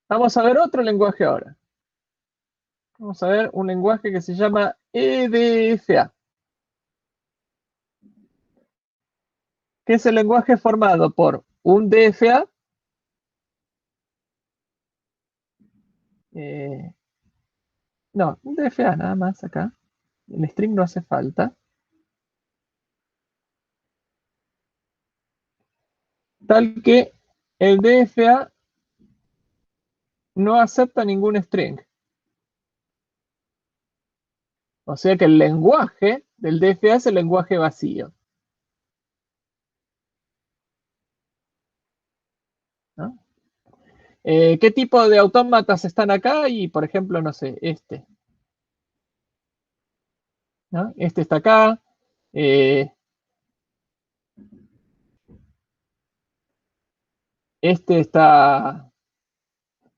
Vamos a ver otro lenguaje ahora. Vamos a ver un lenguaje que se llama EDFA, que es el lenguaje formado por un DFA, no, un DFA nada más acá, el string no hace falta, tal que el DFA no acepta ningún string. O sea que el lenguaje del DFA es el lenguaje vacío, ¿no? ¿Qué tipo de autómatas están acá? Y, por ejemplo, no sé, este, ¿no? Este está acá. Eh, este está,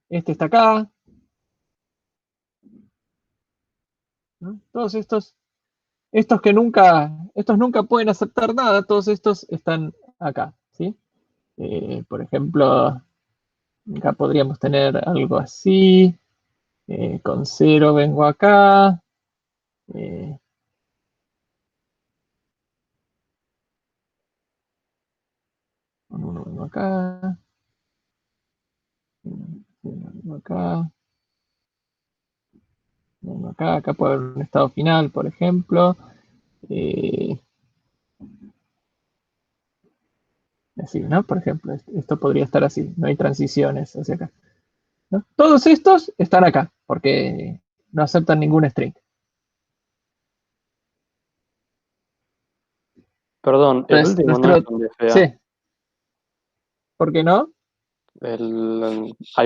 este está acá, ¿no? Todos estos estos nunca pueden aceptar nada, todos estos están acá, ¿sí? Por ejemplo, acá podríamos tener algo así, con 0 vengo acá, eh, con 1 vengo acá, vengo acá, vengo acá, acá puede haber un estado final, por ejemplo, eh, así, ¿no? Por ejemplo, esto podría estar así, no hay transiciones hacia acá, ¿no? Todos estos están acá, porque no aceptan ningún string. Perdón, el Entonces, último no es un sí, DFA. ¿por qué no? Hay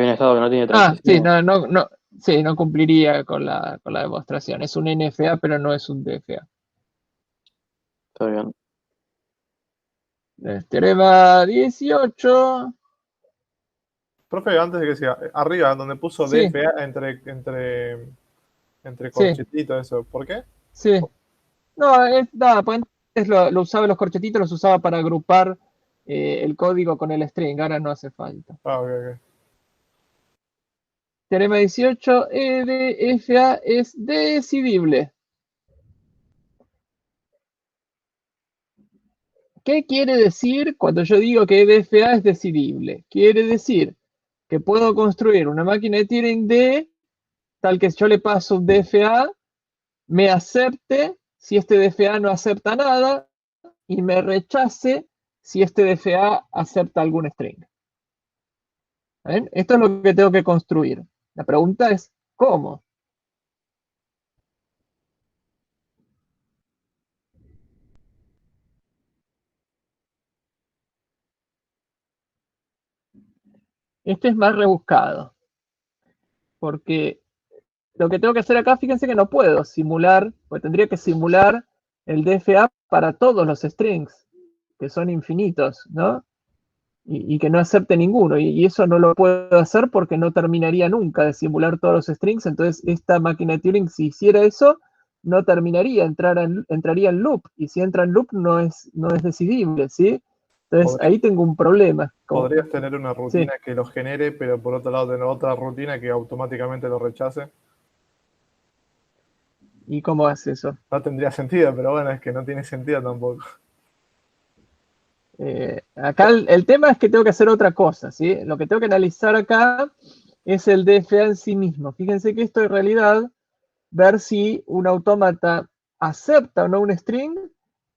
un estado que no tiene Ah, sí, transición. sí, no cumpliría con la demostración. Es un NFA, pero no es un DFA. Está bien. Teorema 18. Profe, antes de que siga, arriba, donde puso Sí, DFA entre sí, corchetitos, eso, ¿por qué? sí. No, nada, pues antes lo usaba los corchetitos, los usaba para agrupar el código con el string. Ahora no hace falta. Ah, ok, ok. Teorema 18, EDFA es decidible. ¿Qué quiere decir cuando yo digo que EDFA es decidible? Quiere decir que puedo construir una máquina de Turing D tal que yo le paso un DFA, me acepte si este DFA no acepta nada y me rechace si este DFA acepta algún string. ¿Ven? Esto es lo que tengo que construir. La pregunta es, ¿cómo? Este es más rebuscado, porque lo que tengo que hacer acá, fíjense que no puedo simular, pues tendría que simular el DFA para todos los strings, que son infinitos, ¿no? Y que no acepte ninguno. Y eso no lo puedo hacer porque no terminaría nunca de simular todos los strings. Entonces, esta máquina de Turing, si hiciera eso, no terminaría, entraría en loop. Y si entra en loop, no es decidible, ¿sí? Entonces, Podría- ahí tengo un problema. Podrías tener una Sí. rutina que lo genere, pero por otro lado tener otra rutina que automáticamente lo rechace. ¿Y cómo hace eso? No tendría sentido, pero bueno, es que no tiene sentido tampoco. Acá el tema es que tengo que hacer otra cosa, ¿sí? Lo que tengo que analizar acá es el DFA en sí mismo. Fíjense que esto en realidad, ver si un autómata acepta o no un string,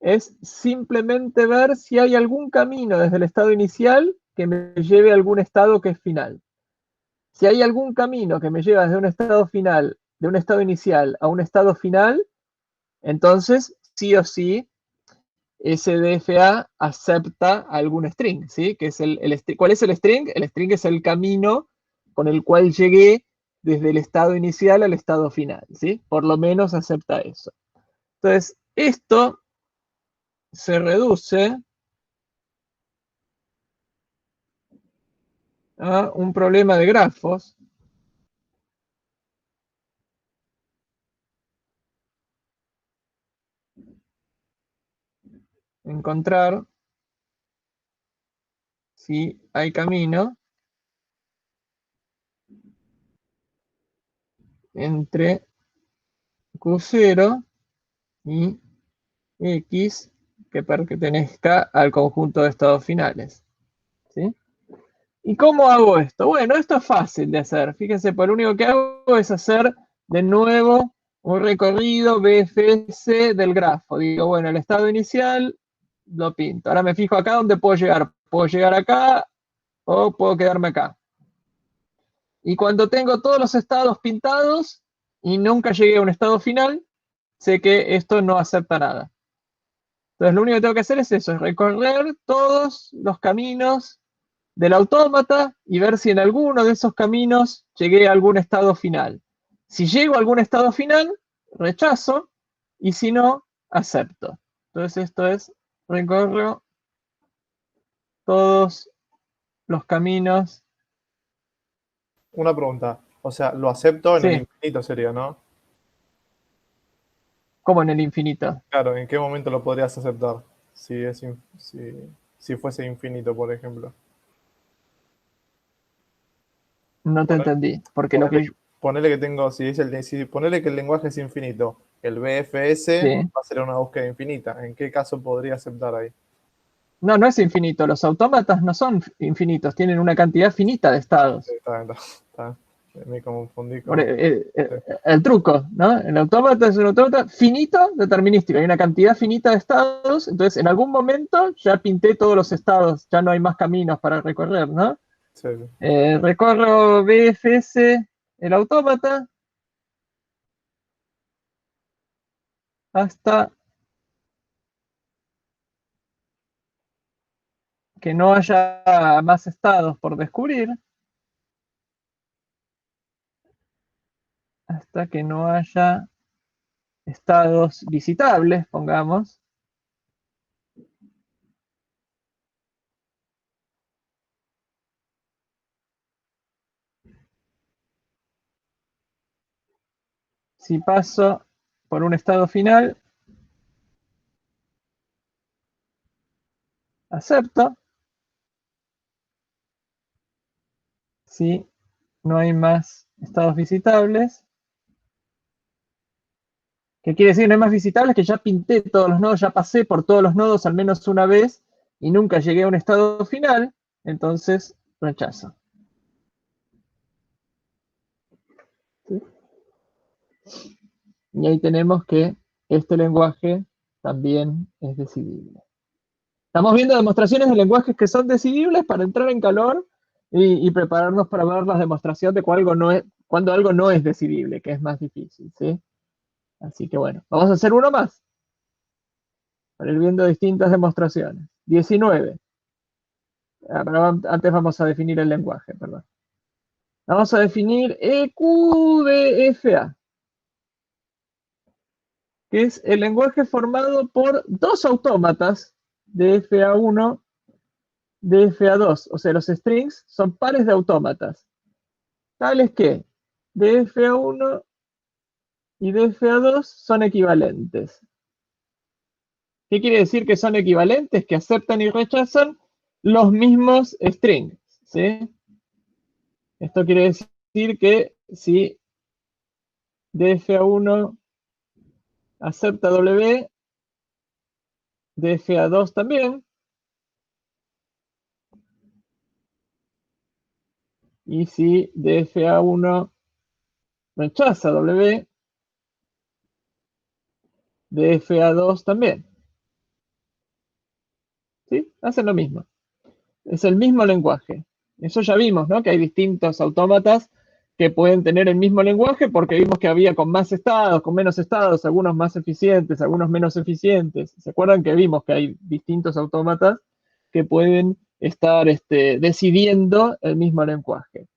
es simplemente ver si hay algún camino desde el estado inicial que me lleve a algún estado que es final. Si hay algún camino que me lleva desde un estado final, de un estado inicial a un estado final, entonces sí o sí ese DFA acepta algún string, ¿sí? Que es ¿cuál es el string? El string es el camino con el cual llegué desde el estado inicial al estado final, ¿sí? Por lo menos acepta eso. Entonces, esto se reduce a un problema de grafos. Encontrar si hay camino entre Q0 y X que pertenezca al conjunto de estados finales. ¿Sí? ¿Y cómo hago esto? Bueno, esto es fácil de hacer. Fíjense, por lo único que hago es hacer de nuevo un recorrido BFS del grafo. Digo, bueno, el estado inicial lo pinto. Ahora me fijo acá donde puedo llegar. Puedo llegar acá o puedo quedarme acá. Y cuando tengo todos los estados pintados y nunca llegué a un estado final, sé que esto no acepta nada. Entonces lo único que tengo que hacer es eso, es recorrer todos los caminos del autómata y ver si en alguno de esos caminos llegué a algún estado final. Si llego a algún estado final, rechazo, y si no, acepto. Entonces esto es, recorro todos los caminos. Una pregunta. O sea, lo acepto en el Sí, infinito sería, ¿no? como en el infinito. Claro, ¿en qué momento lo podrías aceptar? Si fuese infinito, por ejemplo. No te Ponele, entendí, porque lo ponele- que... ponele que tengo, si ponele que el lenguaje es infinito, el BFS Sí. va a ser una búsqueda infinita. ¿En qué caso podría aceptar ahí? No, no es infinito. Los autómatas no son infinitos, tienen una cantidad finita de estados. Está. Me confundí Por con. el truco, ¿no? El autómata es un autómata finito determinístico. Hay una cantidad finita de estados, entonces en algún momento ya pinté todos los estados, ya no hay más caminos para recorrer, ¿no? Sí. Recorro BFS, el autómata, hasta que no haya más estados por descubrir, hasta que no haya estados visitables, pongamos. Si paso por un estado final, acepto. Si no hay más estados visitables, ¿qué quiere decir? No hay más visitables, que ya pinté todos los nodos, ya pasé por todos los nodos al menos una vez y nunca llegué a un estado final, entonces rechazo. ¿Sí? Y ahí tenemos que este lenguaje también es decidible. Estamos viendo demostraciones de lenguajes que son decidibles para entrar en calor y prepararnos para ver la demostración de cuando algo no es decidible, que es más difícil, ¿sí? Así que bueno, vamos a hacer uno más para ir viendo distintas demostraciones. 19. Pero antes vamos a definir el lenguaje, perdón. Vamos a definir EQDFA, que es el lenguaje formado por dos autómatas, DFA1, DFA2. O sea, los strings son pares de autómatas, tales que DFA1 y DFA2 son equivalentes. ¿Qué quiere decir que son equivalentes? Que aceptan y rechazan los mismos strings, ¿sí? Esto quiere decir que si DFA1 acepta W, DFA2 también. Y si DFA1 rechaza W, DFA2 también. ¿Sí? Hacen lo mismo. Es el mismo lenguaje. Eso ya vimos, ¿no? Que hay distintos autómatas que pueden tener el mismo lenguaje porque vimos que había con más estados, con menos estados, algunos más eficientes, algunos menos eficientes. ¿Se acuerdan que vimos que hay distintos autómatas que pueden estar decidiendo el mismo lenguaje?